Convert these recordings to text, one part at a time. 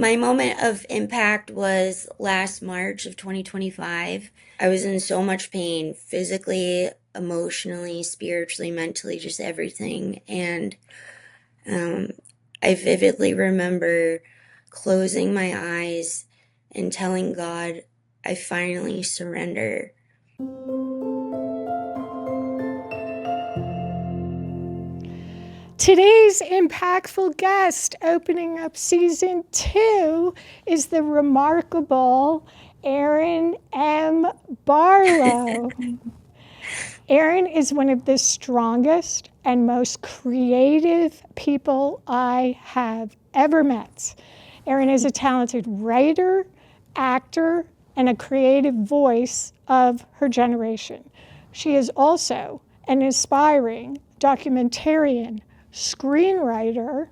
My moment of impact was last March of 2025. I was in so much pain, physically, emotionally, spiritually, mentally, just everything. And um, I vividly remember closing my eyes and telling God, I finally surrender. Today's impactful guest opening up season 2 is the remarkable Erin M. Barlow. Erin is one of the strongest and most creative people I have ever met. Erin is a talented writer, actor, and a creative voice of her generation. She is also an aspiring documentarian, screenwriter,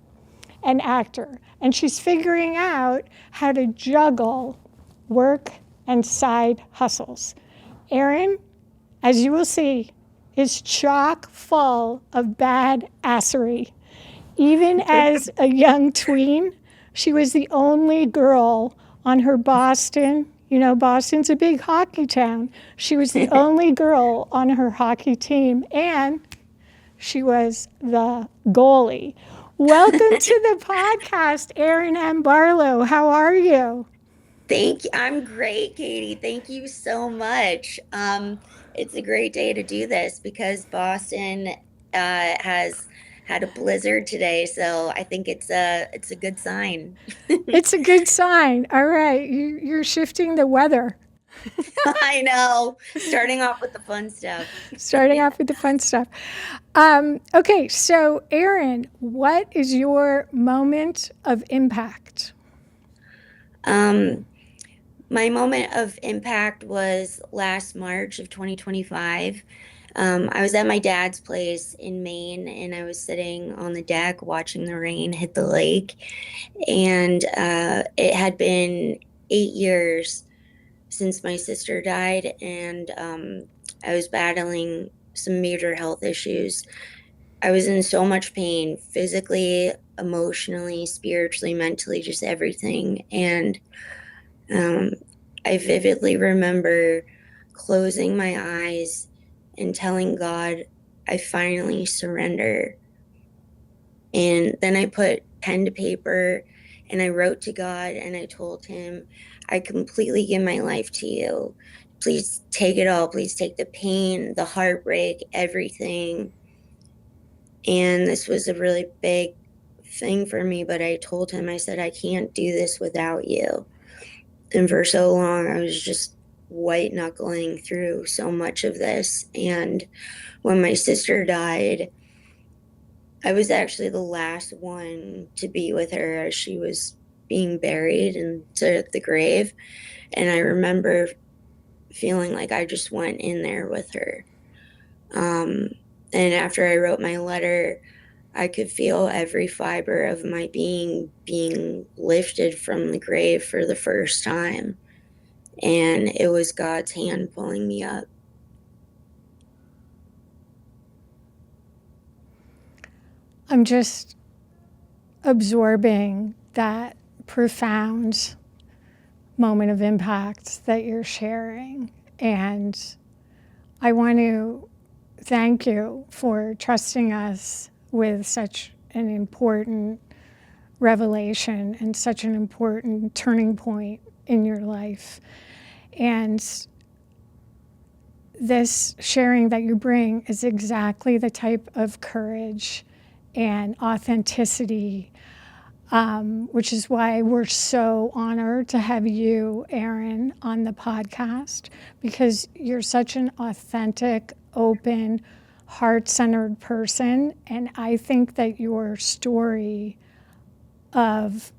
and actor. And she's figuring out how to juggle work and side hustles. Erin, as you will see, is chock full of badassery. Even as a young tween, she was the only girl on her Boston. You know, Boston's a big hockey town. She was the only girl on her hockey team, and she was the goalie. Welcome to the podcast, Erin M. Barlow. How are you? Thank you. I'm great, Katie. Thank you so much. It's a great day to do this because Boston has had a blizzard today, so I think it's a good sign. It's a good sign. All right, you're shifting the weather. I know. Starting off with the fun stuff. Starting off with the fun stuff. Okay, so Erin, what is your moment of impact? Um, my moment of impact was last March of 2025. I was at my dad's place in Maine and I was sitting on the deck watching the rain hit the lake. And it had been 8 years since my sister died, and I was battling some major health issues. I was in so much pain, physically, emotionally, spiritually, mentally, just everything. And um, I vividly remember closing my eyes and telling God, I finally surrender. And then I put pen to paper and I wrote to God and I told him, I completely give my life to you. Please take it all. Please take the pain, the heartbreak, everything. And this was a really big thing for me, but I told him, I said, I can't do this without you. And for so long, I was just white knuckling through so much of this. And when my sister died, I was actually the last one to be with her as she was being buried into the grave. And I remember feeling like I just went in there with her. Um, and after I wrote my letter, I could feel every fiber of my being lifted from the grave for the first time. And it was God's hand pulling me up. I'm just absorbing that profound moment of impact that you're sharing. And I want to thank you for trusting us with such an important revelation and such an important turning point in your life. And this sharing that you bring is exactly the type of courage and authenticity, which is why we're so honored to have you, Erin, on the podcast, because you're such an authentic, open, heart-centered person. And I think that your story of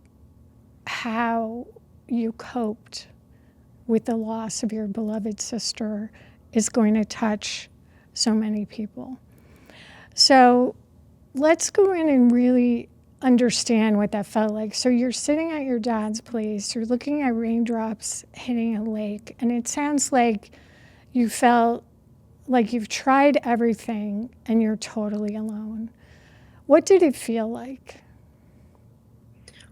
how you coped with the loss of your beloved sister is going to touch so many people. So let's go in and really understand what that felt like. So you're sitting at your dad's place, you're looking at raindrops hitting a lake, and it sounds like you felt like you've tried everything and you're totally alone. What did it feel like?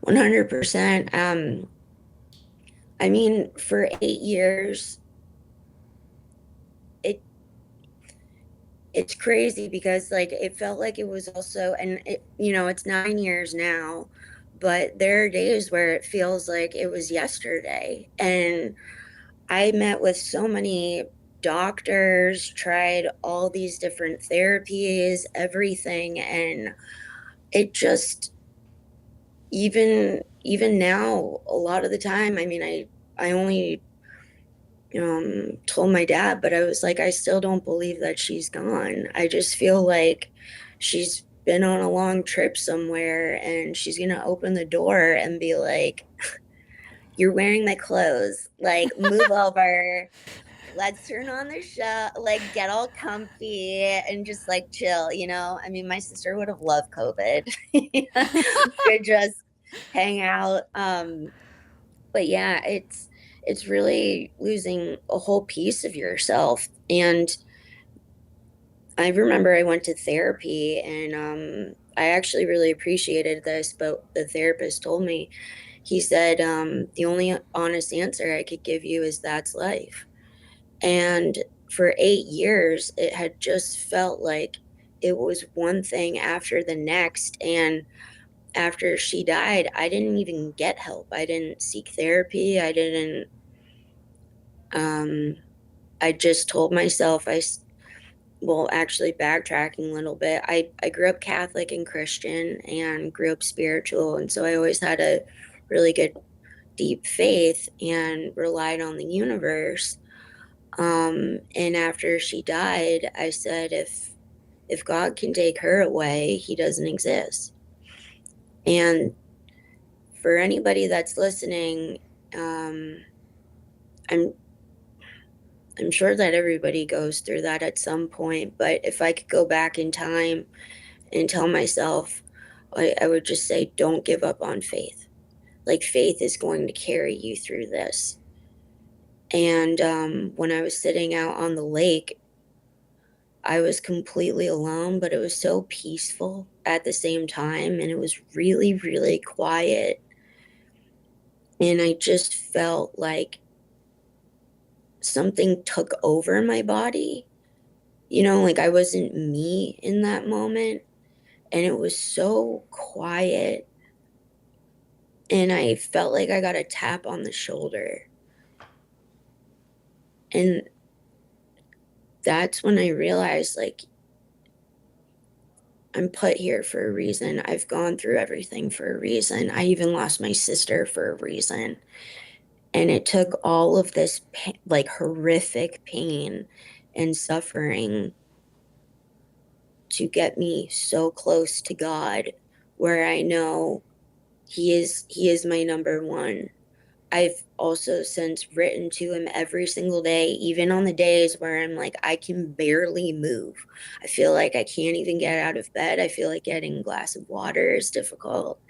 100%. I mean, for 8 years, it it's crazy because like it felt like it was also, and it's 9 years now, but there are days where it feels like it was yesterday. And I met with so many doctors, tried all these different therapies, everything, and it just, even now, a lot of the time, I mean, I only told my dad, but I was like, I still don't believe that she's gone. I just feel like she's been on a long trip somewhere and she's gonna open the door and be like, "You're wearing my clothes. Like, move over. Let's turn on the show. Like, get all comfy and just like chill." I mean, my sister would have loved COVID. Could just hang out. But yeah, it's really losing a whole piece of yourself. And I remember I went to therapy, and I actually really appreciated this, but the therapist told me, he said, the only honest answer I could give you is that's life. And for 8 years, it had just felt like it was one thing after the next. And after she died, I didn't even get help. I didn't seek therapy. Um, I just told myself, well, actually backtracking a little bit, I grew up Catholic and Christian and grew up spiritual. And so I always had a really good, deep faith and relied on the universe. And after she died, I said, if God can take her away, he doesn't exist. And for anybody that's listening, um, I'm I'm sure that everybody goes through that at some point, but if I could go back in time and tell myself, I would just say, don't give up on faith. Like, faith is going to carry you through this. And when I was sitting out on the lake, I was completely alone, but it was so peaceful at the same time. And it was really, really quiet. And I just felt like something took over my body. Like I wasn't me in that moment. And it was so quiet. And I felt like I got a tap on the shoulder. And that's when I realized, like, I'm put here for a reason. I've gone through everything for a reason. I even lost my sister for a reason. And it took all of this, like, horrific pain and suffering to get me so close to God, where I know he is my number one. I've also since written to him every single day, even on the days where I'm like, I can barely move. I feel like I can't even get out of bed. I feel like getting a glass of water is difficult.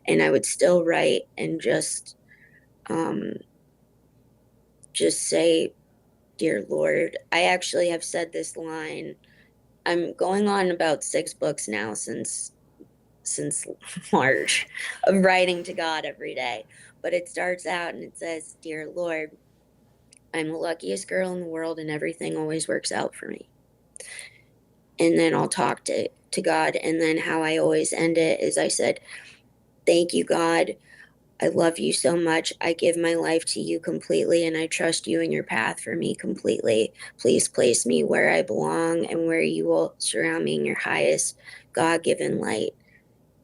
And I would still write and um, just say, "Dear Lord," I actually have said this line. I'm going on about 6 books now since March of writing to God every day. But it starts out and it says, "Dear Lord, I'm the luckiest girl in the world and everything always works out for me." And then I'll talk to God. And then how I always end it is I said, "Thank you, God. I love you so much. I give my life to you completely and I trust you in your path for me completely. Please place me where I belong and where you will surround me in your highest God given light."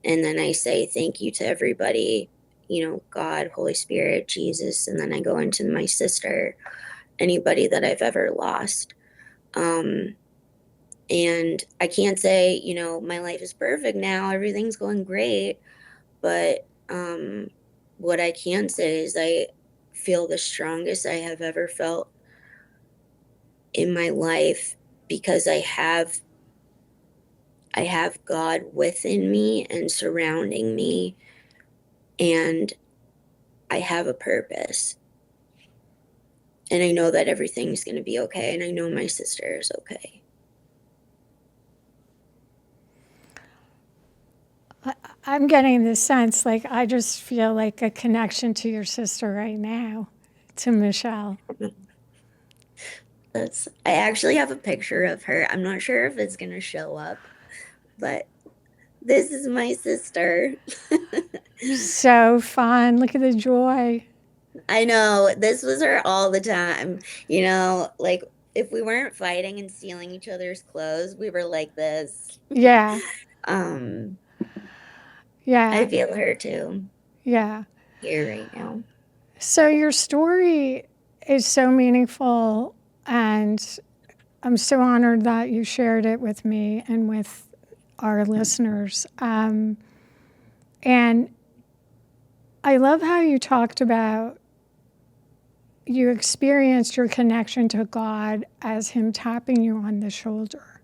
And then I say thank you to everybody, God, Holy Spirit, Jesus. And then I go into my sister, anybody that I've ever lost. Um, and I can't say, my life is perfect now, everything's going great. But what I can say is I feel the strongest I have ever felt in my life because I have God within me and surrounding me, and I have a purpose. And I know that everything's going to be okay. And I know my sister is okay. I'm getting this sense, like, I just feel like a connection to your sister right now, to Michelle. I actually have a picture of her. I'm not sure if it's gonna show up, but this is my sister. So fun. Look at the joy. I know this was her all the time. Like if we weren't fighting and stealing each other's clothes, we were like this. Yeah, Um, I yeah, feel her too yeah. here right now. So your story is so meaningful, and I'm so honored that you shared it with me and with our listeners. And I love how you talked about you experienced your connection to God as Him tapping you on the shoulder.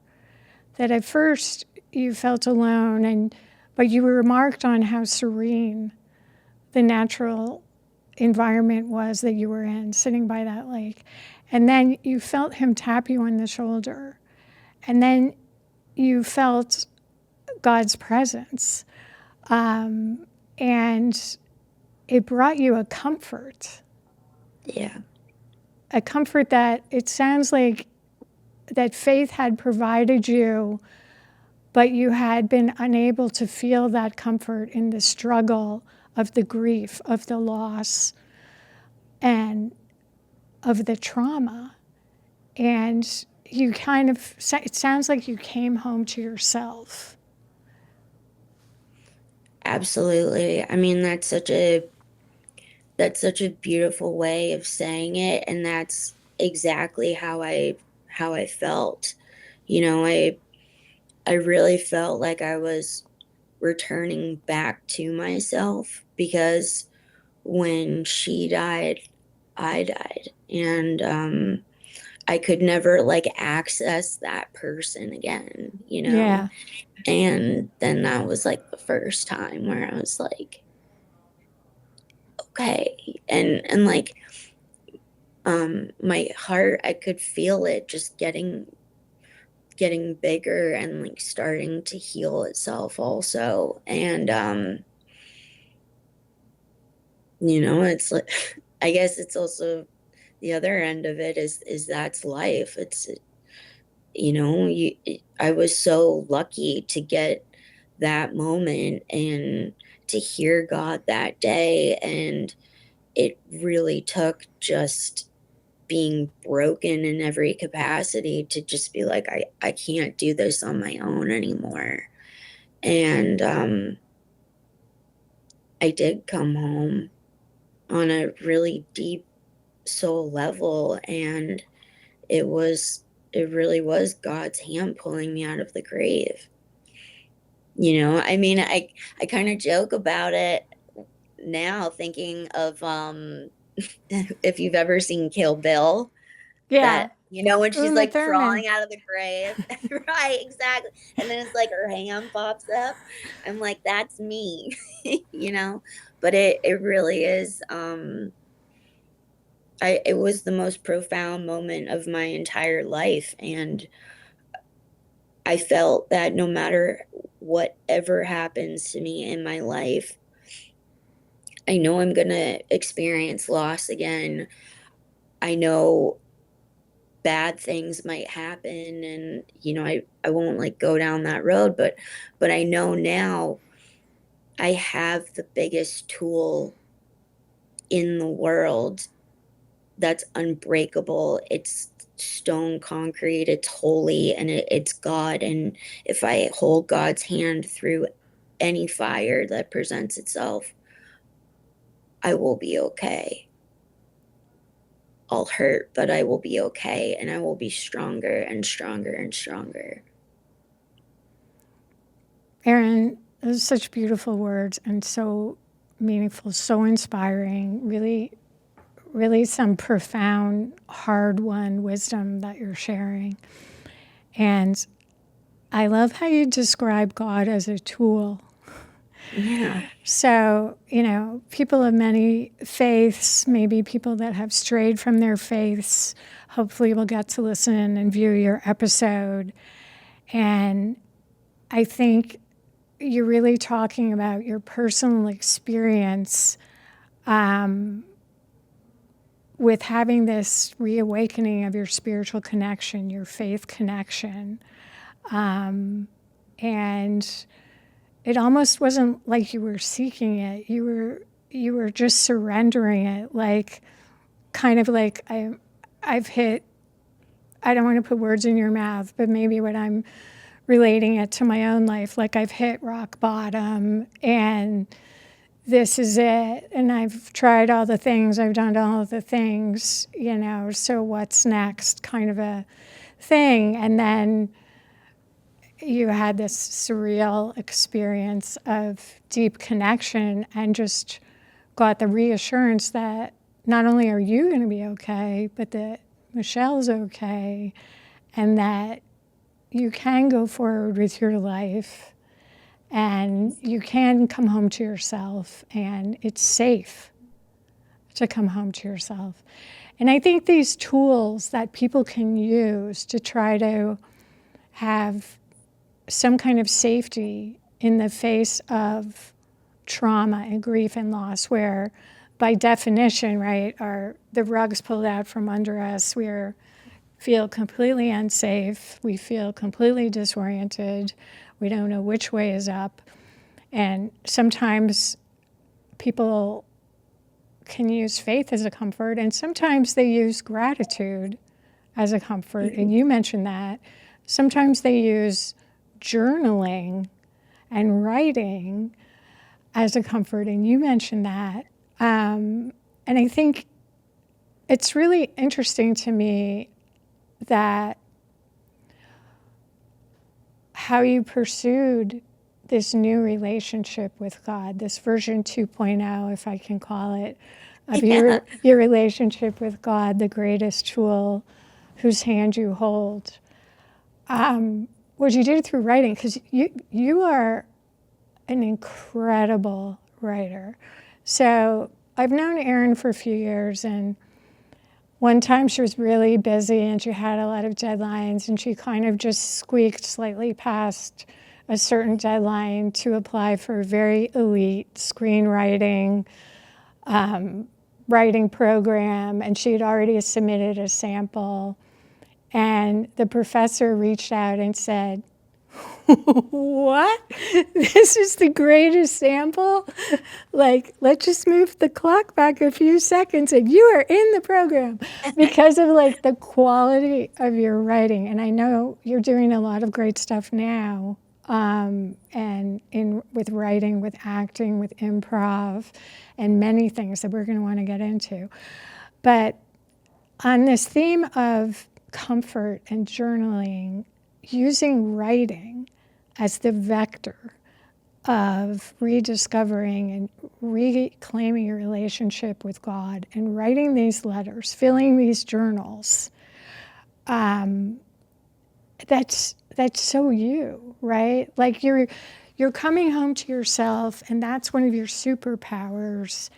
That at first you felt alone, but you remarked on how serene the natural environment was that you were in, sitting by that lake. And then you felt Him tap you on the shoulder. And then you felt God's presence. And it brought you Yeah, a comfort that it sounds like that faith had provided you, but you had been unable to feel that comfort in the struggle of the grief, of the loss, and of the trauma. And you kind of, it sounds like you came home to yourself. absolutely. I mean, that's such a beautiful way of saying it, and that's exactly how I felt. I really felt like I was returning back to myself because when she died, I died. And I could never like access that person again. Yeah, And then that was like the first time where I was like, okay. And like my heart, I could feel it just getting bigger and like starting to heal itself also. And it's like I guess it's also the other end of it is that's life. It's I was so lucky to get that moment and to hear God that day, and it really took just being broken in every capacity to just be like I can't do this on my own anymore. And I did come home on a really deep soul level, and it really was God's hand pulling me out of the grave. I mean, I kind of joke about it now, thinking of if you've ever seen Kill Bill, yeah. that when she's Uma like Thurman. crawling out of the grave. Right, exactly. And then it's like her hand pops up. I'm like, that's me. But it really is. It was the most profound moment of my entire life, and I felt that no matter whatever happens to me in my life, I know I'm gonna experience loss again. I know bad things might happen, and I won't like go down that road, but I know now I have the biggest tool in the world that's unbreakable. It's stone concrete, it's holy, and it's God. And if I hold God's hand through any fire that presents itself, I will be okay. I'll hurt, but I will be okay, and I will be stronger and stronger and stronger. Erin, those are such beautiful words and so meaningful, so inspiring. Really, really some profound, hard won wisdom that you're sharing. And I love how you describe God as a tool. Yeah. So, people of many faiths, maybe people that have strayed from their faiths, hopefully will get to listen and view your episode. And I think you're really talking about your personal experience with having this reawakening of your spiritual connection, your faith connection. And it almost wasn't like you were seeking it. You were just surrendering it, like kind of like I've hit, I don't want to put words in your mouth, but maybe what I'm relating it to my own life, like I've hit rock bottom and this is it. And I've tried all the things, I've done all the things, so what's next kind of a thing. And then you had this surreal experience of deep connection and just got the reassurance that not only are you going to be okay, but that Michelle's okay, and that you can go forward with your life and you can come home to yourself, and it's safe to come home to yourself. And I think these tools that people can use to try to have some kind of safety in the face of trauma and grief and loss, where by definition, right, the rug's pulled out from under us. We feel completely unsafe. We feel completely disoriented. We don't know which way is up. And sometimes people can use faith as a comfort, and sometimes they use gratitude as a comfort. And you mentioned that. Sometimes they use journaling and writing as a comfort, and you mentioned that. And I think it's really interesting to me that how you pursued this new relationship with God, this version 2.0, if I can call it, of Yeah. your relationship with God, the greatest tool whose hand you hold. What you did through writing, because you are an incredible writer. So I've known Erin for a few years, and one time she was really busy and she had a lot of deadlines, and she kind of just squeaked slightly past a certain deadline to apply for a very elite screenwriting writing program, and she had already submitted a sample. And the professor reached out and said, what? This is the greatest sample? Like, let's just move the clock back a few seconds and you are in the program because of like the quality of your writing. And I know you're doing a lot of great stuff now, and with writing, with acting, with improv, and many things that we're going to want to get into. But on this theme of comfort and journaling, using writing as the vector of rediscovering and reclaiming your relationship with God, and writing these letters, filling these journals, that's so you, right? Like you're coming home to yourself, and that's one of your superpowers,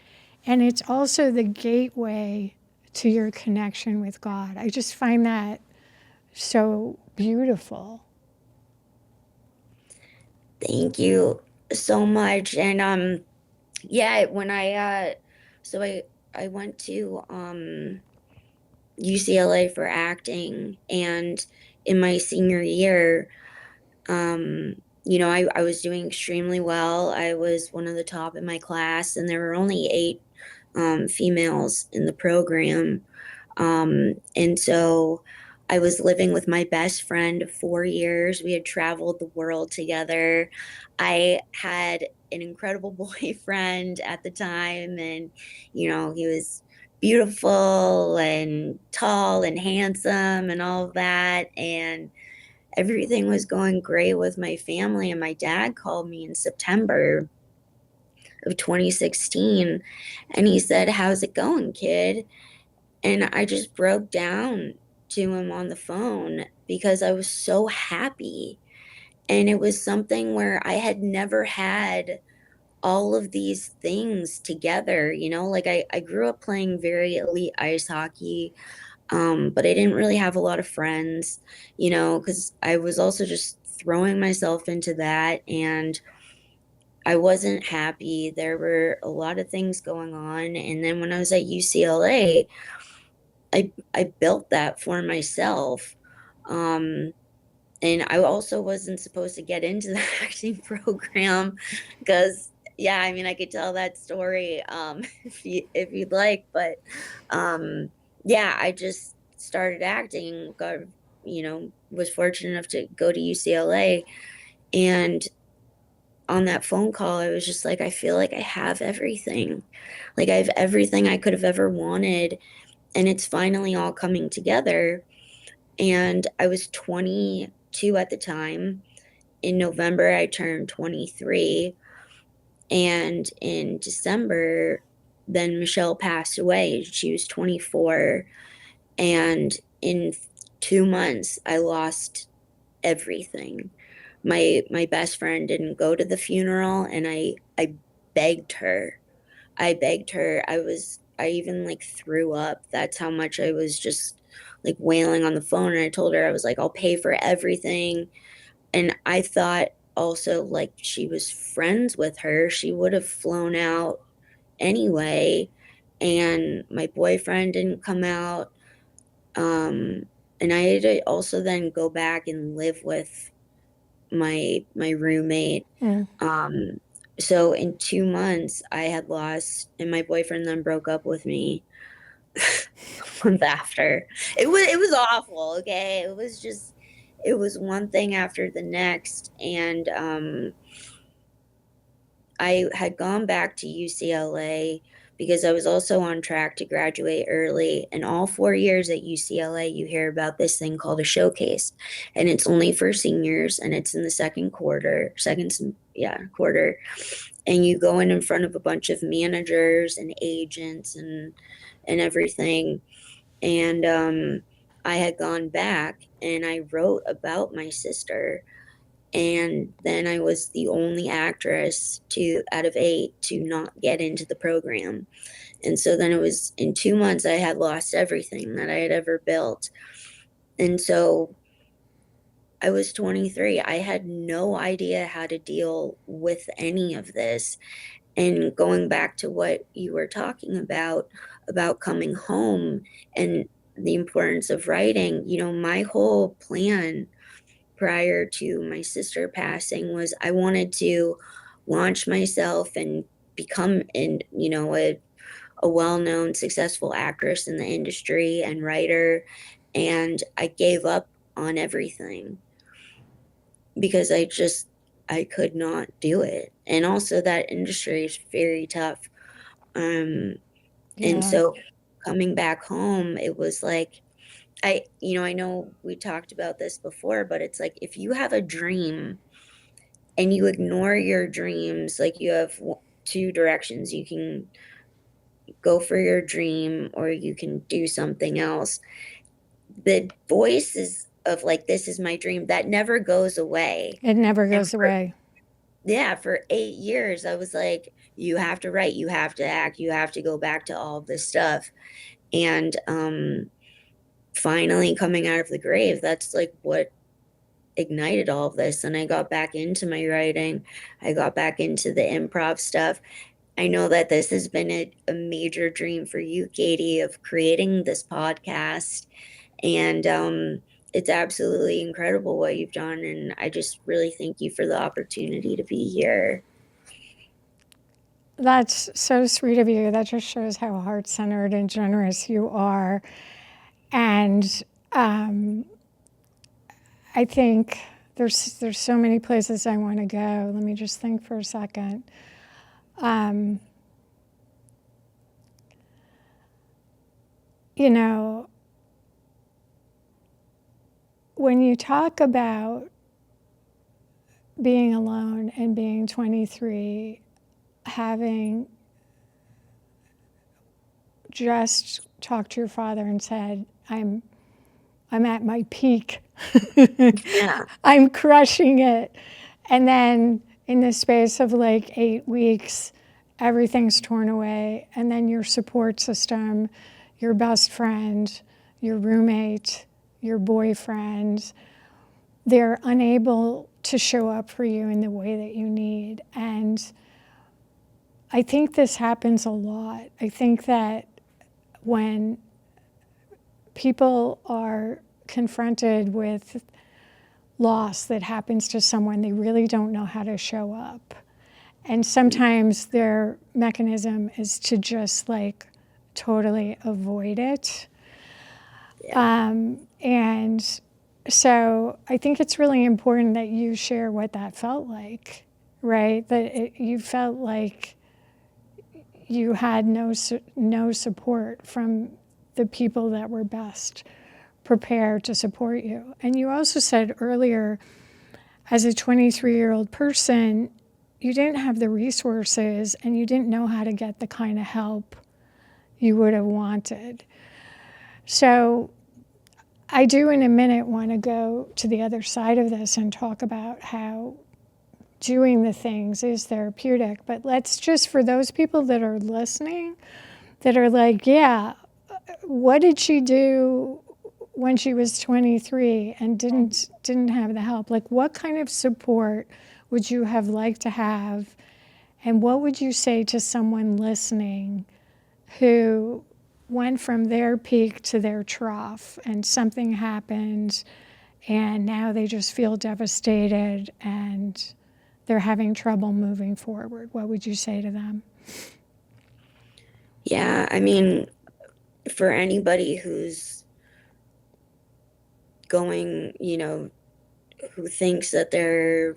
and it's also the gateway to your connection with God. I just find that so beautiful. Thank you so much. And yeah, when so I went to UCLA for acting, and in my senior year, I was doing extremely well. I was one of the top in my class, and there were only 8 females in the program. And so I was living with my best friend of 4 years. We had traveled the world together. I had an incredible boyfriend at the time, and he was beautiful and tall and handsome and all of that. And everything was going great with my family. And my dad called me in September of 2016, and he said, "How's it going, kid?" And I just broke down to him on the phone because I was so happy. And it was something where I had never had all of these things together, like I grew up playing very elite ice hockey, but I didn't really have a lot of friends, because I was also just throwing myself into that. And I wasn't happy. There were a lot of things going on. And then when I was at UCLA, I built that for myself. Um, and I also wasn't supposed to get into the acting program because yeah, I mean I could tell that story if you'd like, but um yeah, I just started acting, got was fortunate enough to go to UCLA, and on that phone call I was just like, I feel like I have everything. Like I have everything I could have ever wanted, and it's finally all coming together. And I was 22 at the time. In November, I turned 23. And in December, then Michelle passed away. She was 24. And in 2 months, I lost everything. My best friend didn't go to the funeral, and I begged her. I begged her. I even like threw up. That's how much I was just like wailing on the phone. And I told her, I was like, I'll pay for everything. And I thought also, like, she was friends with her. She would have flown out anyway. And my boyfriend didn't come out. Um, and I had to also then go back and live with my roommate. Mm. Um, so in 2 months, I had lost, and my boyfriend then broke up with me a month after. It was awful. Okay, it was one thing after the next, and I had gone back to UCLA because I was also on track to graduate early. And all 4 years at UCLA, you hear about this thing called a showcase, and it's only for seniors, and it's in the quarter. And you go in front of a bunch of managers and agents and everything. And I had gone back and I wrote about my sister, and then I was the only actress to out of 8 to not get into the program. And so then it was in 2 months I had lost everything that I had ever built. And so I was 23. I had no idea how to deal with any of this. And going back to what you were talking about coming home and the importance of writing, my whole plan prior to my sister passing was I wanted to launch myself and become a well-known successful actress in the industry and writer. And I gave up on everything because I could not do it. And also that industry is very tough. Um and Yeah. so coming back home, it was like I know we talked about this before, but it's like if you have a dream and you ignore your dreams, like you have two directions. You can go for your dream or you can do something else. The voice is of like, this is my dream, that never goes away. It never And goes away. yeah, for 8 years, I was like, you have to write, you have to act, you have to go back to all of this stuff. And finally coming out of the grave, that's like what ignited all of this. And I got back into my writing, I got back into the improv stuff. I know that this has been a major dream for you, Katy, of creating this podcast. And it's absolutely incredible what you've done. And I just really thank you for the opportunity to be here. That's so sweet of you. That just shows how heart centered and generous you are. And I think there's so many places I want to go. Let me just think for a second. You know, when you talk about being alone and being 23, having just talked to your father and said, I'm at my peak. Yeah. I'm crushing it. And then in the space of like 8 weeks, everything's torn away. And then your support system, your best friend, your roommate, your boyfriend, they're unable to show up for you in the way that you need. And I think this happens a lot. I think that when people are confronted with loss that happens to someone, they really don't know how to show up. And sometimes their mechanism is to just like totally avoid it. Yeah. And so I think it's really important that you share what that felt like, right? You felt like you had no support from the people that were best prepared to support you. And you also said earlier, as a 23-year-old person, you didn't have the resources and you didn't know how to get the kind of help you would have wanted. So I do in a minute want to go to the other side of this and talk about how doing the things is therapeutic. But let's just, for those people that are listening, that are like, yeah, what did she do when she was 23 and didn't have the help? Like, what kind of support would you have liked to have? And what would you say to someone listening who went from their peak to their trough and something happened and now they just feel devastated and they're having trouble moving forward? What would you say to them? Yeah, I mean, for anybody who's going, who thinks that they're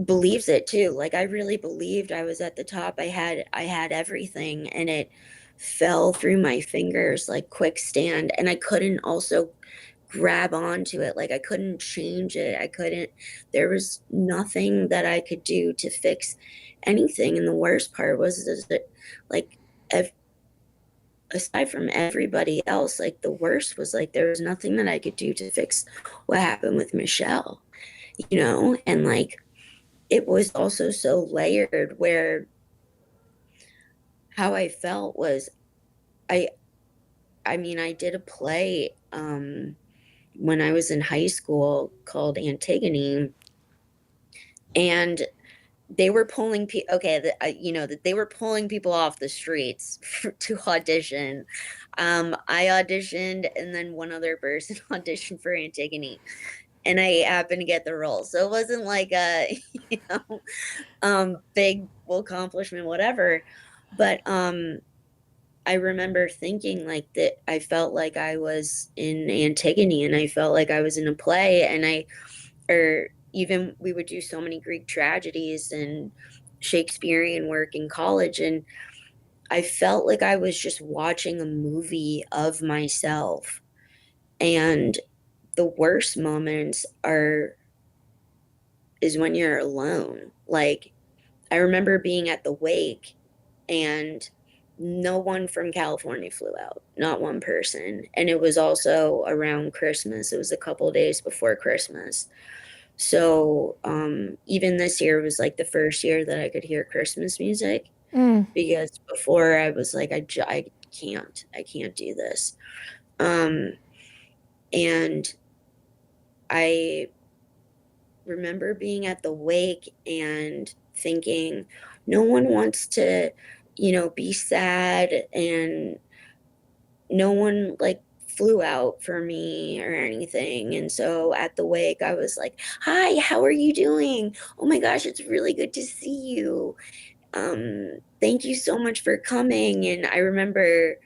believes it too. Like I really believed I was at the top. I had everything and it fell through my fingers like quicksand and I couldn't also grab onto it. Like I couldn't change it. There was nothing that I could do to fix anything. And the worst part was is that like ev- aside from everybody else, like the worst was like there was nothing that I could do to fix what happened with Michelle, and like it was also so layered where how I felt was I I mean I did a play when I was in high school called Antigone, and they were pulling okay, that they were pulling people off the streets to audition. I auditioned and then one other person auditioned for Antigone and I happened to get the role. So it wasn't like a you know big accomplishment whatever, but I remember thinking like that I felt like I was in Antigone and I felt like I was in a play, and or even we would do so many Greek tragedies and Shakespearean work in college, and I felt like I was just watching a movie of myself. And the worst moments is when you're alone. Like I remember being at the wake and no one from California flew out, not one person. And it was also around Christmas. It was a couple days before Christmas. So even this year was like the first year that I could hear Christmas music, Mm. because before I was like, I can't do this. Um, and I remember being at the wake and thinking, no one wants to, be sad, and no one like flew out for me or anything. And so at the wake, I was like, hi, how are you doing? Oh my gosh, it's really good to see you. Thank you so much for coming. And I remember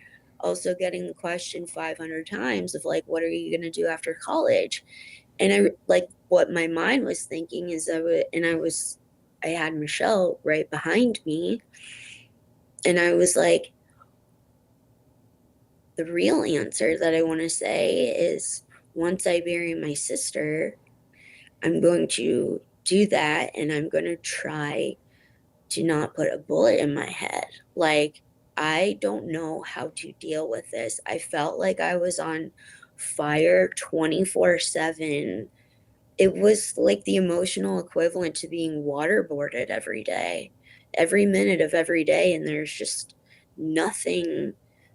also getting the question 500 times of like, what are you going to do after college? And I like what my mind was thinking is I had Michelle right behind me. And I was like, the real answer that I want to say is once I bury my sister, I'm going to do that and I'm going to try to not put a bullet in my head. Like, I don't know how to deal with this. I felt like I was on fire 24/7. It was like the emotional equivalent to being waterboarded every day, every minute of every day. And there's just nothing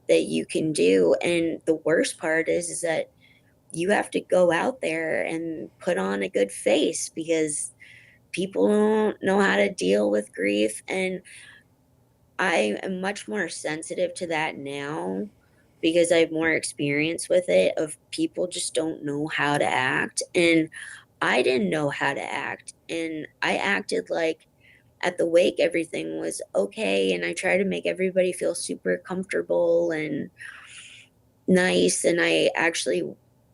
that you can do. And the worst part is that you have to go out there and put on a good face because people don't know how to deal with grief. And I am much more sensitive to that now because I have more experience with it of people just don't know how to act. And I didn't know how to act. And I acted like at the wake everything was okay. And I tried to make everybody feel super comfortable and nice. And I actually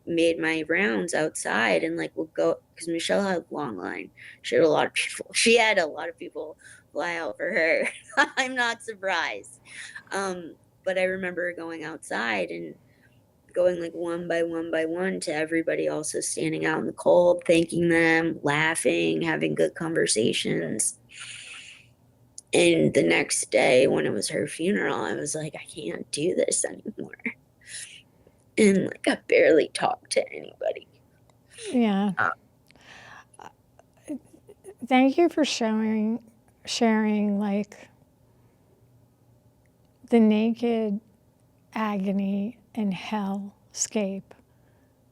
made my rounds outside and like would go because Michelle had a long line. She had a lot of people. She had a lot of people fly out for her. I'm not surprised. But I remember going outside and going like one by one to everybody also standing out in the cold, thanking them, laughing, having good conversations. And the next day when it was her funeral, I was like, I can't do this anymore. And like I barely talked to anybody. Yeah. Uh, Thank you for sharing like the naked agony and hellscape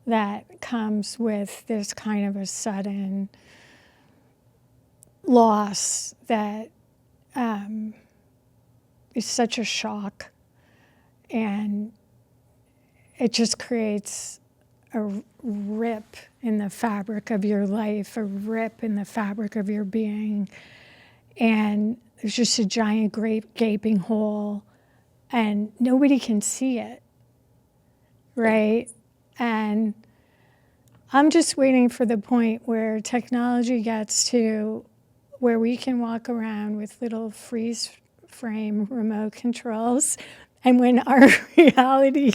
that comes with this kind of a sudden loss that is such a shock, and it just creates a rip in the fabric of your life, a rip in the fabric of your being, and there's just a giant great gaping hole, and nobody can see it, right? And I'm just waiting for the point where technology gets to where we can walk around with little freeze frame remote controls. And when our reality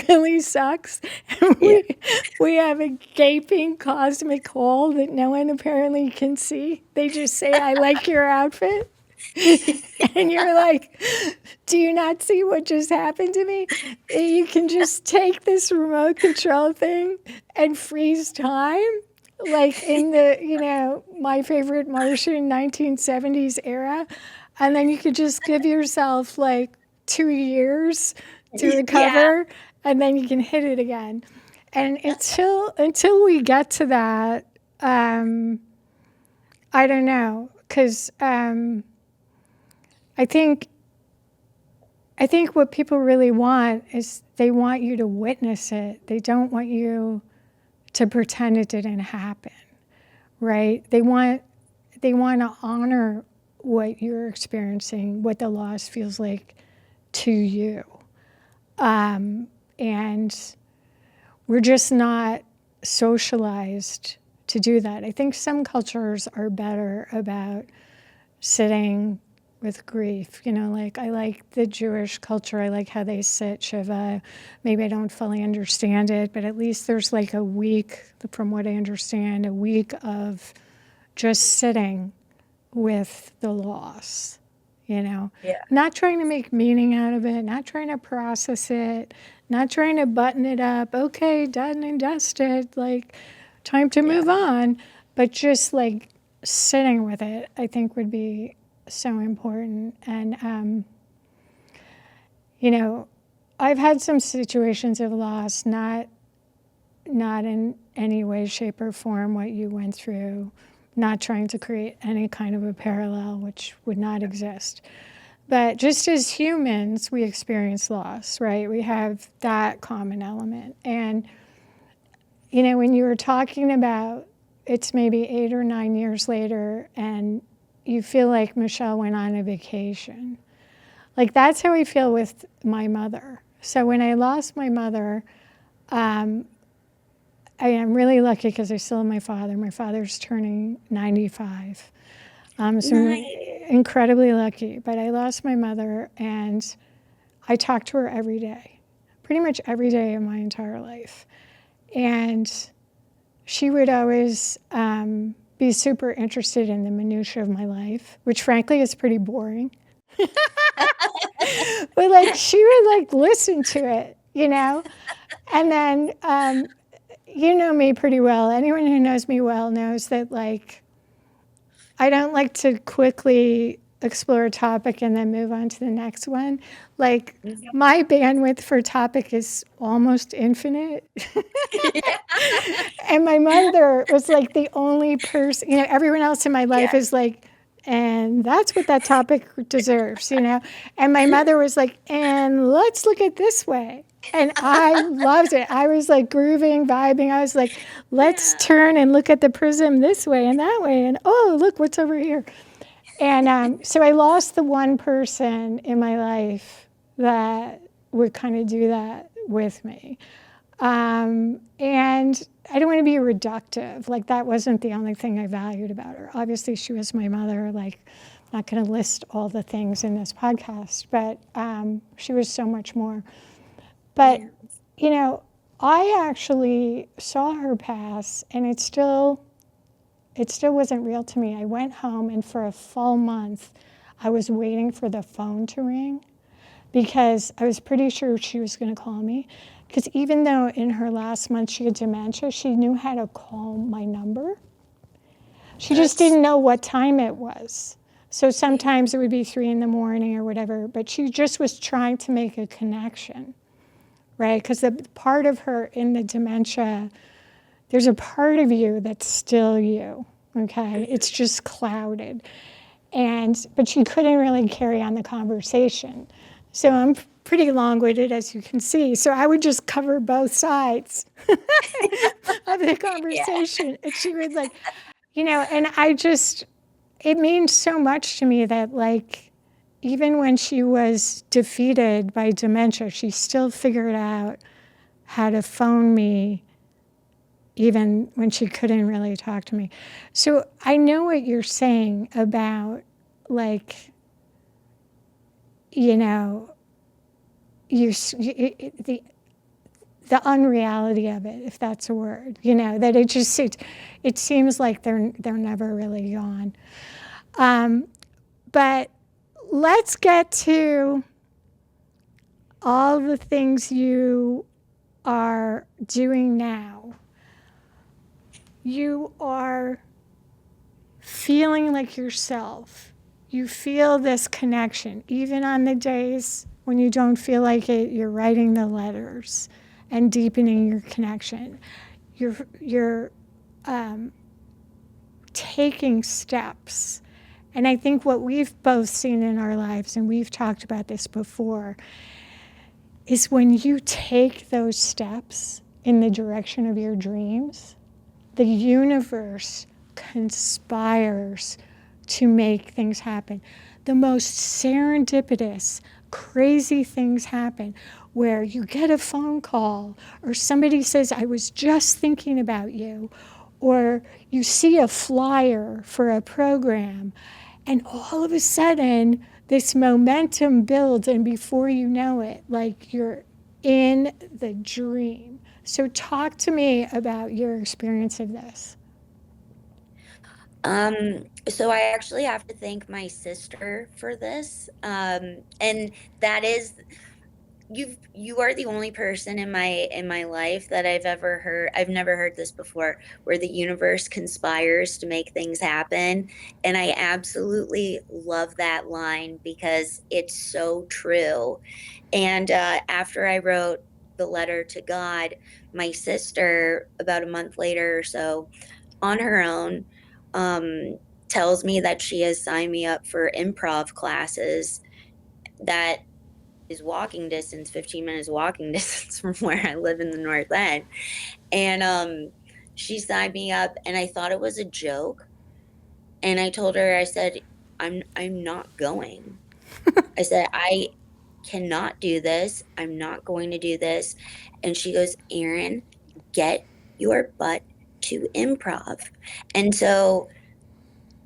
really sucks, and yeah. we have a gaping cosmic hole that no one apparently can see. They just say, I like your outfit. And you're like, do you not see what just happened to me? You can just take this remote control thing and freeze time, like in the, My Favorite Martian 1970s era. And then you could just give yourself like 2 years to Yeah. recover, and then you can hit it again. And until we get to that, I don't know, because I think what people really want is they want you to witness it. They don't want you to pretend it didn't happen, right? They want to honor what you're experiencing, what the loss feels like to you. And we're just not socialized to do that. I think some cultures are better about sitting with grief. Like I like the Jewish culture. I like how they sit Shiva. Maybe I don't fully understand it, but at least there's like a week, from what I understand, a week of just sitting with the loss, Yeah. not trying to make meaning out of it, not trying to process it, not trying to button it up. Okay, done and dusted, like time to Yeah. move on, but just like sitting with it, I think would be so important. And, I've had some situations of loss, not in any way, shape, or form what you went through, not trying to create any kind of a parallel, which would not exist. But just as humans, we experience loss, right? We have that common element. And, when you were talking about it's maybe 8 or 9 years later and you feel like Michelle went on a vacation, like that's how I feel with my mother. So when I lost my mother, I am really lucky because I still have my father. My father's turning 95. So I'm Nice. incredibly lucky. But I lost my mother, and I talked to her every day, pretty much every day of my entire life. And she would always be super interested in the minutia of my life, which frankly is pretty boring. But like she would like listen to it, And then you know me pretty well. Anyone who knows me well knows that like I don't like to quickly explore a topic and then move on to the next one. Like Mhm. my bandwidth for topic is almost infinite. Yeah. And my mother was like the only person, everyone else in my life Yeah. is like, and that's what that topic deserves. And my mother was like, and let's look at this way. And I loved it. I was like grooving, vibing. I was like, let's Yeah. turn and look at the prism this way and that way. And oh, look what's over here. And so I lost the one person in my life that would kind of do that with me. And I don't want to be reductive. Like, that wasn't the only thing I valued about her. Obviously, she was my mother. Like, I'm not going to list all the things in this podcast, but she was so much more. But, Yeah. you know, I actually saw her pass, and it still wasn't real to me. I went home, and for a full month, I was waiting for the phone to ring because I was pretty sure she was going to call me. Because even though in her last month she had dementia, she knew how to call my number. She just That's didn't know what time it was. So yeah. sometimes it would be 3 in the morning or whatever, but she just was trying to make a connection, right? Because the part of her in the dementia, there's a part of you that's still you, okay? It's Mhm. just clouded. But she couldn't really carry on the conversation. So I'm pretty long-winded, as you can see. So I would just cover both sides of the Yeah. conversation. And she would and it means so much to me that even when she was defeated by dementia, she still figured out how to phone me even when she couldn't really talk to me. So I know what you're saying about like, you know, the unreality of it, if that's a word, that it seems like they're never really gone. Um, but let's get to all the things you are doing now. You are feeling like yourself. You feel this connection. Even on the days when you don't feel like it, you're writing the letters and deepening your connection. You're taking steps. And I think what we've both seen in our lives, and we've talked about this before, is when you take those steps in the direction of your dreams, the universe conspires to make things happen. The most serendipitous, crazy things happen where you get a phone call or somebody says, I was just thinking about you, or you see a flyer for a program, and all of a sudden this momentum builds, and before you know it, like you're in the dream. So talk to me about your experience of this. So I actually have to thank my sister for this. And that is you are the only person in my life that I've never heard this before, where the universe conspires to make things happen. And I absolutely love that line because it's so true. And after I wrote the letter to God, my sister, about a month later or so, on her own, tells me that she has signed me up for improv classes that is walking distance, 15 minutes walking distance from where I live in the North End. And she signed me up, and I thought it was a joke. And I told her, I said, I'm not going. I said, I cannot do this. I'm not going to do this. And she goes, Erin, get your butt to improv. And so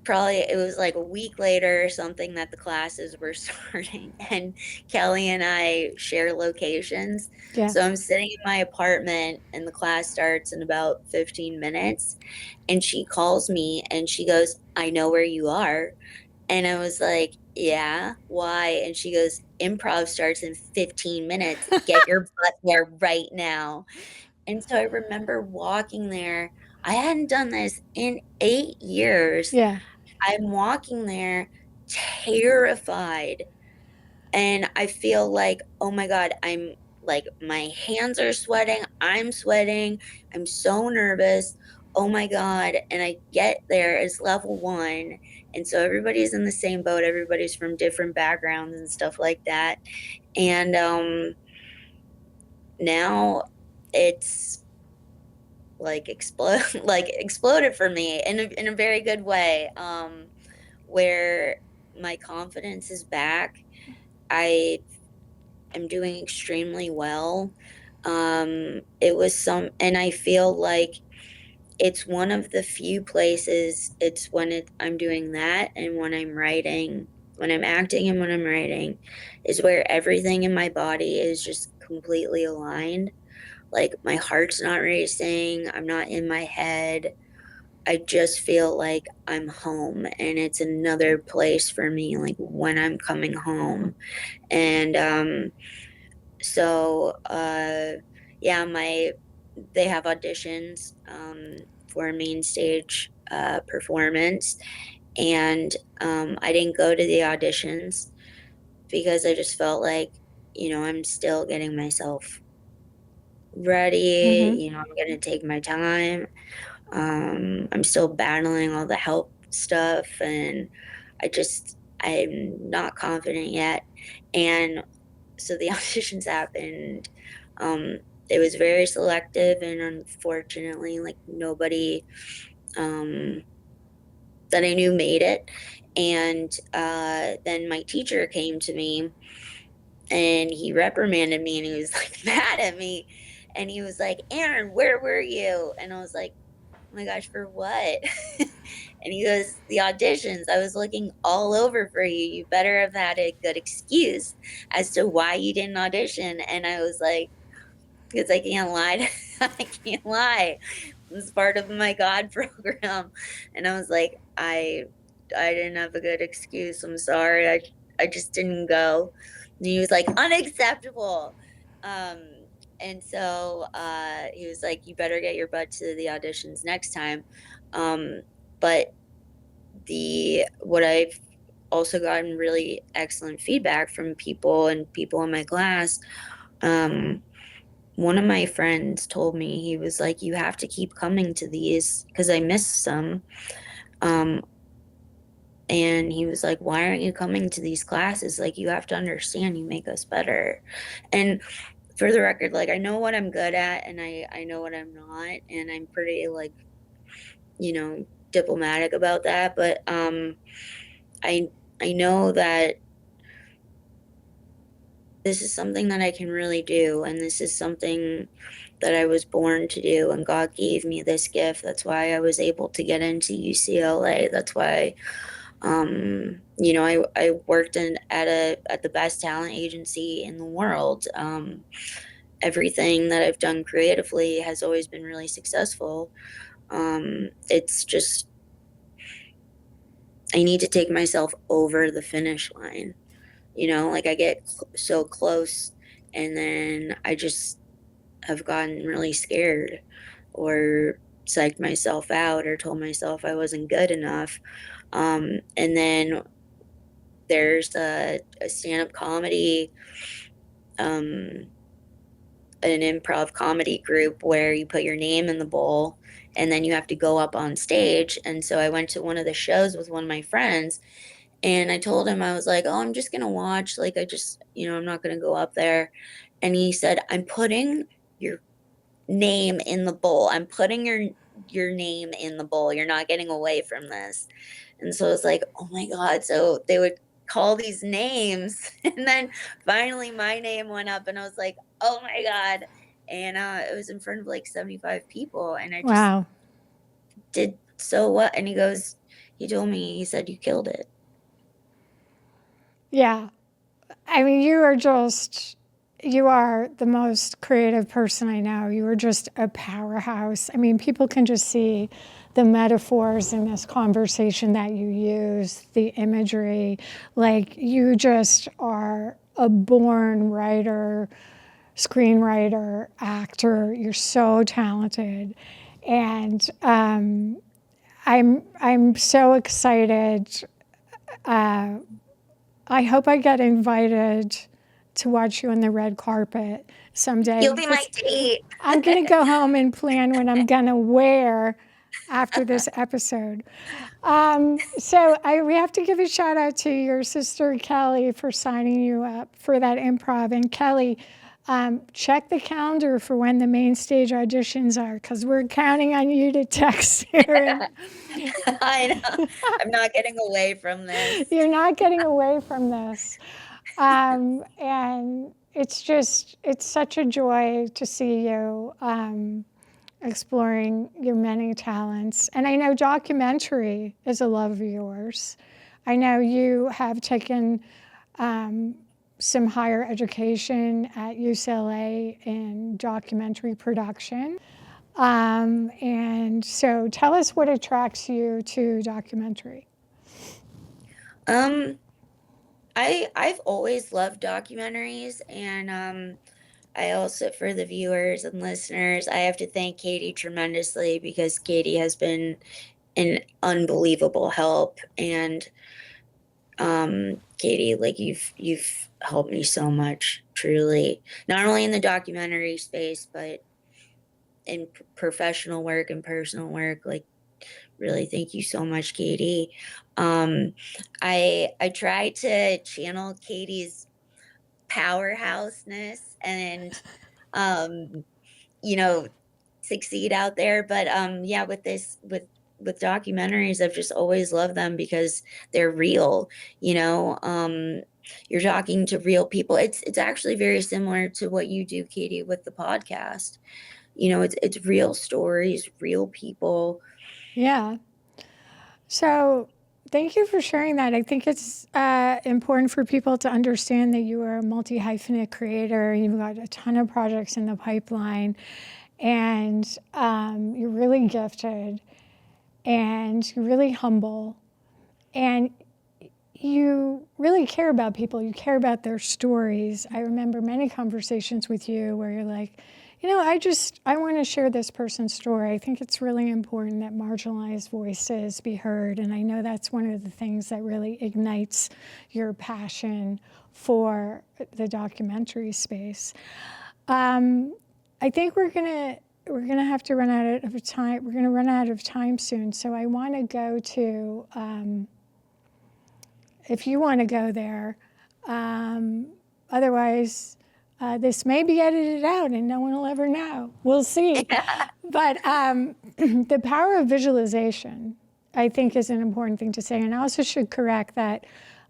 probably it was like a week later or something that the classes were starting, and Kelly and I share locations. Yeah. So I'm sitting in my apartment and the class starts in about 15 minutes, and she calls me and she goes, I know where you are. And I was like, yeah, why? And she goes, improv starts in 15 minutes. Get your butt there right now. And so I remember walking there. I hadn't done this in 8 years. Yeah. I'm walking there, terrified. And I feel like, oh my God, I'm like, my hands are sweating. I'm sweating. I'm so nervous. Oh my God. And I get there, it's level one. And so everybody's in the same boat. Everybody's from different backgrounds and stuff like that. And now it's like explode like exploded for me in a very good way, where my confidence is back. I am doing extremely well. It was some, and I feel like it's one of the few places, it's when I'm doing that and when I'm writing, when I'm acting and when I'm writing, is where everything in my body is just completely aligned. Like my heart's not racing, I'm not in my head. I just feel like I'm home and it's another place for me, like when I'm coming home. And so yeah, they have auditions for a main stage performance, and I didn't go to the auditions because I just felt like, I'm still getting myself ready. Mm-hmm. I'm gonna take my time. I'm still battling all the help stuff, and I'm not confident yet. And so the auditions happened. Um, it was very selective, and unfortunately, like nobody um, that I knew made it. And then my teacher came to me and he reprimanded me and he was like mad at me. And he was like, Erin, where were you? And I was like, oh my gosh, for what? And he goes, the auditions. I was looking all over for you. You better have had a good excuse as to why you didn't audition. And I was like, because I can't lie. I can't lie. It's part of my God program. And I was like, I didn't have a good excuse. I'm sorry. I just didn't go. And he was like, unacceptable. Um, and so he was like, you better get your butt to the auditions next time. But what I've also gotten really excellent feedback from people and people in my class. Um, One of my friends told me, he was like, you have to keep coming to these because I missed some. Um, and he was like, why aren't you coming to these classes? Like, you have to understand, you make us better. And for the record, like, I know what I'm good at and I know what I'm not. And I'm pretty, like, diplomatic about that. But I, I know that this is something that I can really do. And this is something that I was born to do, and God gave me this gift. That's why I was able to get into UCLA. That's why, I worked at the best talent agency in the world. Everything that I've done creatively has always been really successful. It's just I need to take myself over the finish line. Like I get so close, and then I just have gotten really scared or psyched myself out or told myself I wasn't good enough. And then there's a stand-up comedy, um, an improv comedy group where you put your name in the bowl and then you have to go up on stage. And so I went to one of the shows with one of my friends and I told him, I was like, oh, I'm just going to watch. Like, I'm not going to go up there. And he said, I'm putting your name in the bowl. I'm putting your name in the bowl. You're not getting away from this. And so it's like, oh my God. So they would call these names. And then finally my name went up and I was like, oh my God. And it was in front of like 75 people. And I just Wow. did so what? And he told me, he said, you killed it. Yeah. I mean, you are the most creative person I know. You are just a powerhouse. I mean, people can just see the metaphors in this conversation that you use, the imagery. Like, you just are a born writer, screenwriter, actor. You're so talented. And I'm so excited I hope I get invited to watch you on the red carpet someday, You'll be my because date. I'm going to go home and plan what I'm going to wear after this episode. We have to give a shout out to your sister Kelly for signing you up for that improv. And Kelly, check the calendar for when the main stage auditions are, because we're counting on you to text Erin. I know. I'm not getting away from this. You're not getting away from this. And it's such a joy to see you exploring your many talents. And I know documentary is a love of yours. I know you have taken some higher education at UCLA in documentary production. And so tell us what attracts you to documentary. Um, I've always loved documentaries, and I also, for the viewers and listeners, I have to thank Katy tremendously, because Katy has been an unbelievable help. And Katy, like, you've helped me so much, truly, not only in the documentary space, but in professional work and personal work. Like, really, thank you so much, Katy. Um, I try to channel Katy's powerhouseness and um, you know, succeed out there. But yeah, with documentaries, I've just always loved them because they're real, you know. You're talking to real people. It's actually very similar to what you do, Katy, with the podcast. You know, it's real stories, real people. Yeah. So thank you for sharing that. I think it's important for people to understand that you are a multi-hyphenate creator. You've got a ton of projects in the pipeline, and you're really gifted, and you're really humble, and you really care about people. You care about their stories. I remember many conversations with you where you're like, I want to share this person's story. I think it's really important that marginalized voices be heard. And I know that's one of the things that really ignites your passion for the documentary space. I think we're gonna have to run out of time. We're gonna run out of time soon. So I want to go to, if you want to go there. Otherwise, this may be edited out and no one will ever know. We'll see. But the power of visualization, I think, is an important thing to say. And I also should correct that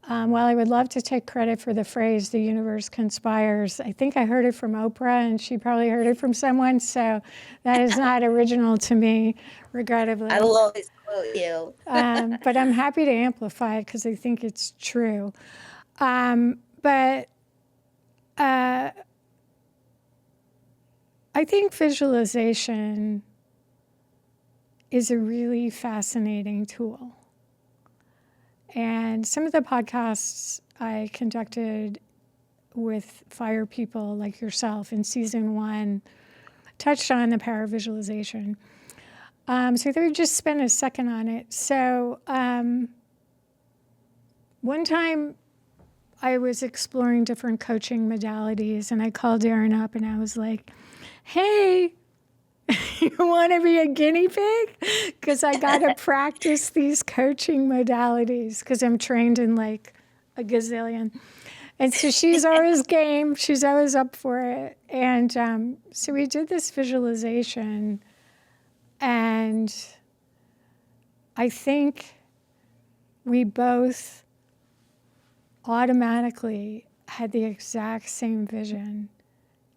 while I would love to take credit for the phrase, the universe conspires, I think I heard it from Oprah, and she probably heard it from someone. So that is not original to me, regrettably. I will always quote you. But I'm happy to amplify it because I think it's true. But I think visualization is a really fascinating tool. And some of the podcasts I conducted with fire people like yourself in season 1 touched on the power of visualization. So I thought we'd just spend a second on it. So one time I was exploring different coaching modalities, and I called Erin up and I was like, hey, you want to be a guinea pig? Because I got to practice these coaching modalities because I'm trained in like a gazillion. And so she's always game. She's always up for it. And so we did this visualization, and I think we both automatically had the exact same vision.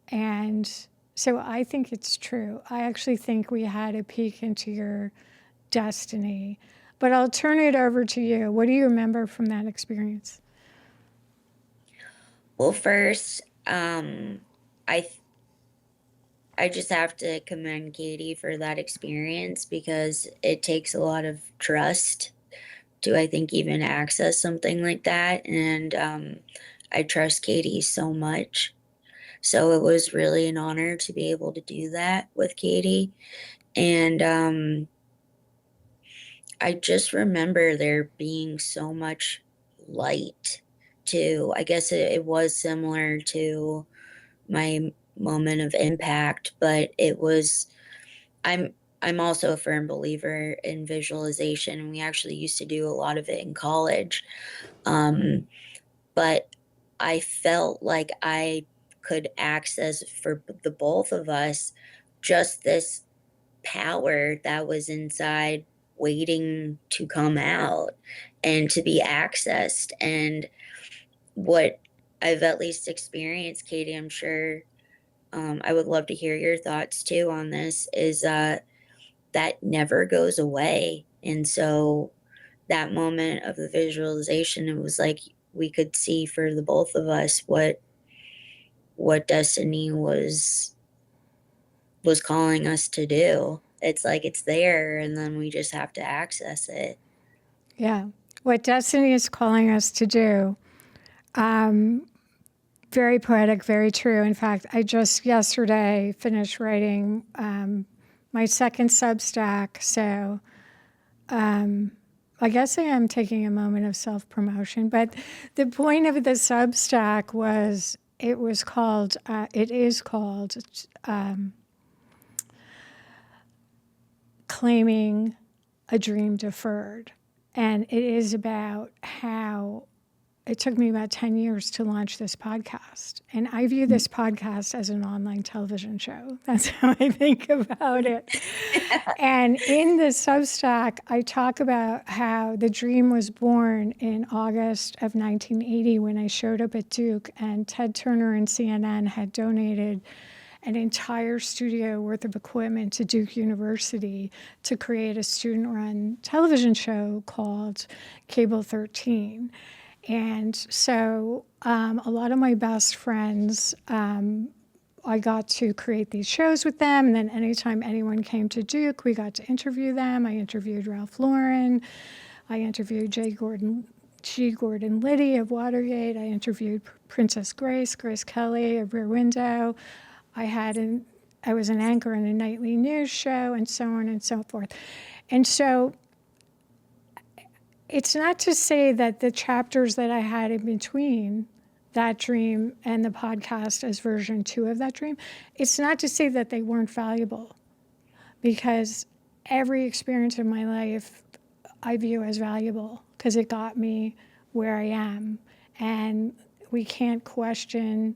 And so I think it's true. I actually think we had a peek into your destiny. But I'll turn it over to you. What do you remember from that experience? Well, first, I just have to commend Katy for that experience, because it takes a lot of trust to, I think, even access something like that. And I trust Katy so much. So it was really an honor to be able to do that with Katy. And I just remember there being so much light too. I guess it was similar to my moment of impact, but it was, I'm I'm also a firm believer in visualization, and we actually used to do a lot of it in college. Um, but I felt like I could access for the both of us just this power that was inside waiting to come out and to be accessed. And what I've at least experienced, Katie, I'm sure I would love to hear your thoughts too on this, is that never goes away. And so that moment of the visualization, it was like we could see for the both of us what destiny was calling us to do. It's like it's there, and then we just have to access it. Yeah. What destiny is calling us to do. Very poetic, very true. In fact, I just yesterday finished writing my second Substack. So I guess I am taking a moment of self-promotion. But the point of the Substack was, it is called Claiming a Dream Deferred. And it is about how it took me about 10 years to launch this podcast. And I view this podcast as an online television show. That's how I think about it. And in the Substack, I talk about how the dream was born in August of 1980 when I showed up at Duke, and Ted Turner and CNN had donated an entire studio worth of equipment to Duke University to create a student-run television show called Cable 13. And so a lot of my best friends, I got to create these shows with them. And then anytime anyone came to Duke, we got to interview them. I interviewed Ralph Lauren. I interviewed G. Gordon Liddy of Watergate. I interviewed Princess Grace Kelly of Rear Window. I was an anchor in a nightly news show, and so on and so forth. And so it's not to say that the chapters that I had in between that dream and the podcast as version 2 of that dream, it's not to say that they weren't valuable, because every experience in my life I view as valuable because it got me where I am. And we can't question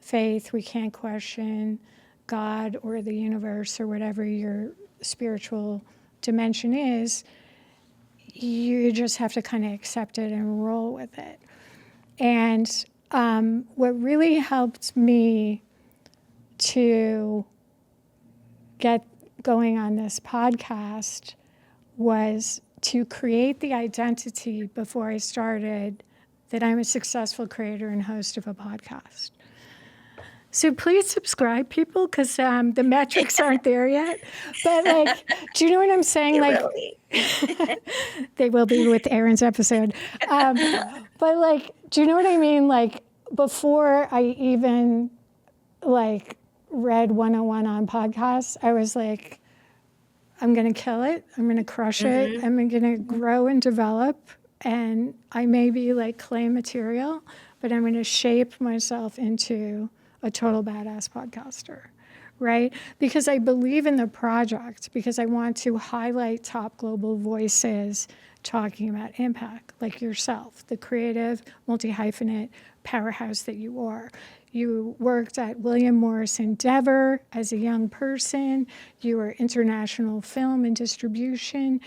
faith, we can't question God or the universe or whatever your spiritual dimension is. You just have to kind of accept it and roll with it. And what really helped me to get going on this podcast was to create the identity before I started that I'm a successful creator and host of a podcast. So please subscribe, people, because the metrics aren't there yet. But, like, do you know what I'm saying? They will be with Erin's episode. But, like, do you know what I mean? Like, before I even, like, read 101 on podcasts, I was like, I'm going to kill it. I'm going to crush it. I'm going to grow and develop. And I may be, like, clay material, but I'm going to shape myself into a total badass podcaster, right? Because I believe in the project, because I want to highlight top global voices talking about impact, like yourself, the creative, multi-hyphenate powerhouse that you are. You worked at William Morris Endeavor as a young person. You were international film and distribution.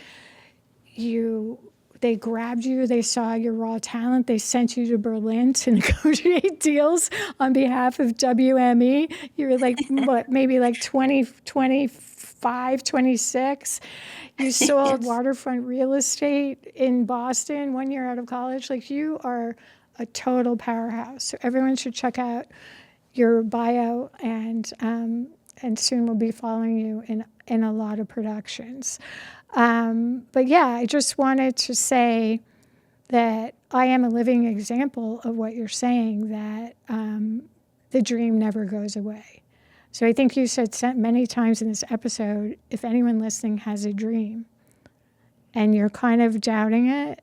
They grabbed you, they saw your raw talent, they sent you to Berlin to negotiate deals on behalf of WME. You were like, what, maybe like 25, 26. You sold waterfront real estate in Boston 1 year out of college. Like, you are a total powerhouse. So everyone should check out your bio, and soon we'll be following you in a lot of productions. But yeah, I just wanted to say that I am a living example of what you're saying, that the dream never goes away. So I think you said many times in this episode, if anyone listening has a dream and you're kind of doubting it,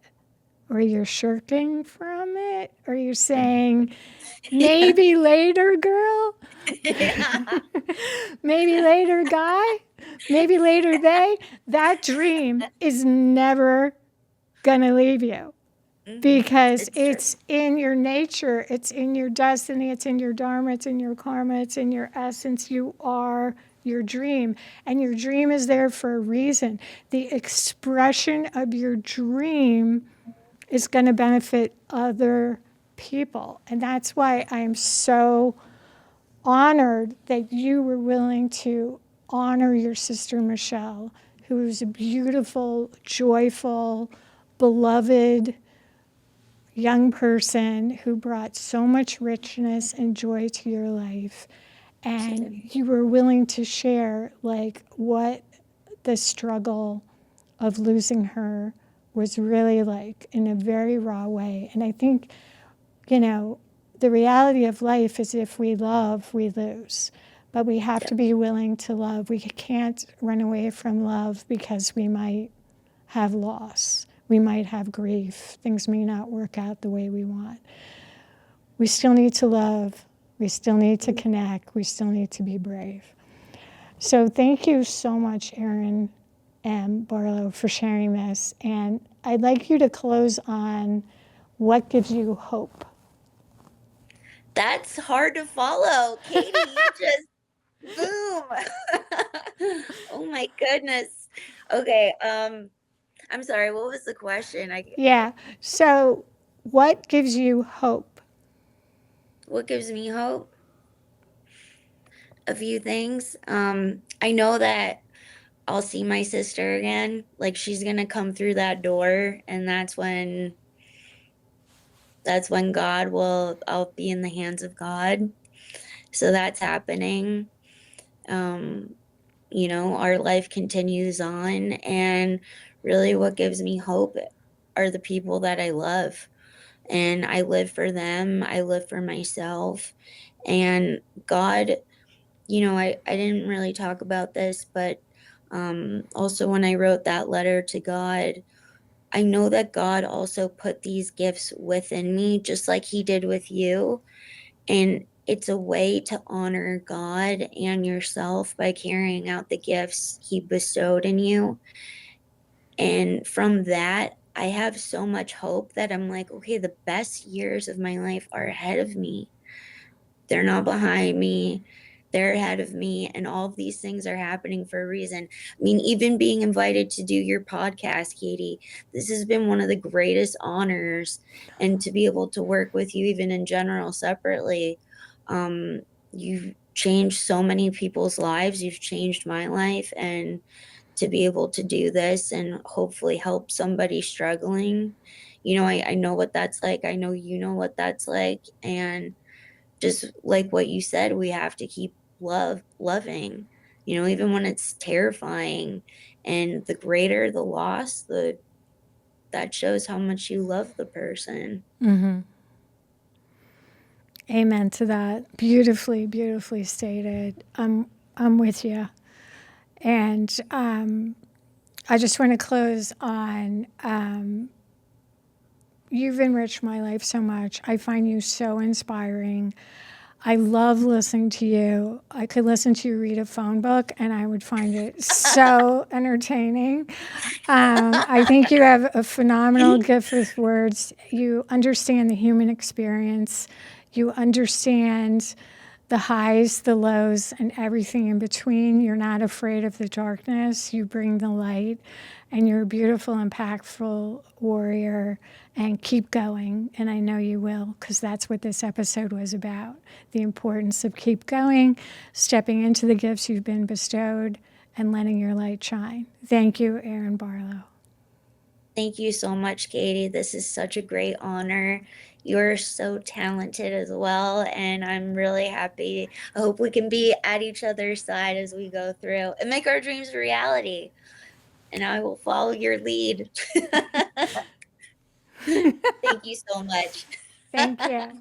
or you're shirking from it, or you're saying, maybe later, girl, Yeah. maybe later, guy, maybe later, they, that dream is never going to leave you because It's true. it's in your nature, it's in your destiny, it's in your dharma, it's in your karma, it's in your essence. You are your dream, and your dream is there for a reason. The expression of your dream is going to benefit other people, and that's why I'm so honored that you were willing to honor your sister Michelle, who is a beautiful, joyful, beloved young person who brought so much richness and joy to your life. And you were willing to share like what the struggle of losing her was really like in a very raw way. And I think, you know, the reality of life is if we love, we lose. But we have to be willing to love. We can't run away from love because we might have loss. We might have grief. Things may not work out the way we want. We still need to love. We still need to connect. We still need to be brave. So thank you so much, Erin M. Barlow, for sharing this. And I'd like you to close on what gives you hope. That's hard to follow, Katy. You just boom. Oh my goodness. Okay. I'm sorry. What was the question? Yeah. So what gives you hope? What gives me hope? A few things. I know that I'll see my sister again. Like she's gonna come through that door, and that's when I'll be in the hands of God. So that's happening. Um, our life continues on, and really what gives me hope are the people that I love. And I live for them, I live for myself. And God, I didn't really talk about this, but also when I wrote that letter to God, I know that God also put these gifts within me, just like He did with you. And it's a way to honor God and yourself by carrying out the gifts He bestowed in you. And from that, I have so much hope that I'm like, okay, the best years of my life are ahead of me. They're not behind me. They're ahead of me. And all of these things are happening for a reason. I mean, even being invited to do your podcast, Katy, this has been one of the greatest honors. And to be able to work with you, even in general, separately, you've changed so many people's lives. You've changed my life. And to be able to do this and hopefully help somebody struggling, I know what that's like. I know you know what that's like. And just like what you said, we have to keep loving, even when it's terrifying. And the greater the loss, that shows how much you love the person. Mm-hmm. Amen to that. Beautifully, beautifully stated. I'm with you. And I just want to close on you've enriched my life so much. I find you so inspiring. I love listening to you. I could listen to you read a phone book and I would find it so entertaining. I think you have a phenomenal gift with words. You understand the human experience. You understand the highs, the lows, and everything in between. You're not afraid of the darkness. You bring the light, and you're a beautiful, impactful warrior. And keep going, and I know you will, because that's what this episode was about. The importance of keep going, stepping into the gifts you've been bestowed, and letting your light shine. Thank you, Erin Barlow. Thank you so much, Katy. This is such a great honor. You're so talented as well, and I'm really happy. I hope we can be at each other's side as we go through and make our dreams a reality. And I will follow your lead. Thank you so much. Thank you.